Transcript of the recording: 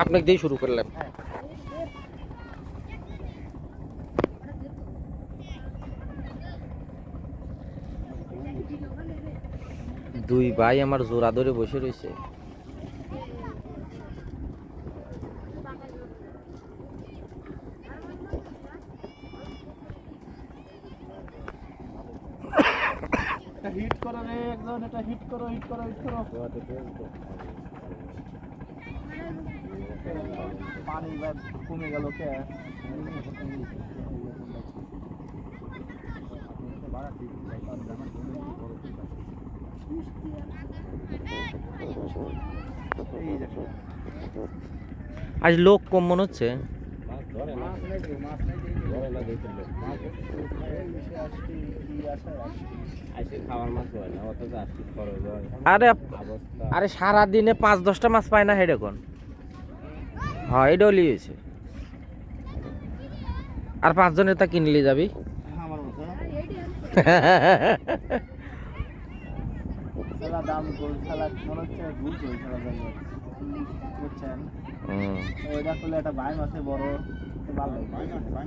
আপনাকে দিয়ে শুরু করলাম। দুই ভাই আমার জোড়া ধরে বসে রয়েছে। হিট করো রে একজন, এটা হিট করো হিট করো হিট করো। পানি এবার কমে গেল কে? আজ লোক কম মনে হচ্ছে। আরে আরে সারাদিনে 5-10টা মাছ পায় না হেডে কোন। হ্যাঁ এটাও লিয়েছে। আর 5 জনের তা কিনলে যাবি। খেলা দাম গোল খেলা মনে হচ্ছে ভুল গোল খেলা যাবে বুঝছেন। ওইটা করলে একটা ভাই মাছে বড় ভালো ভাই না ভাই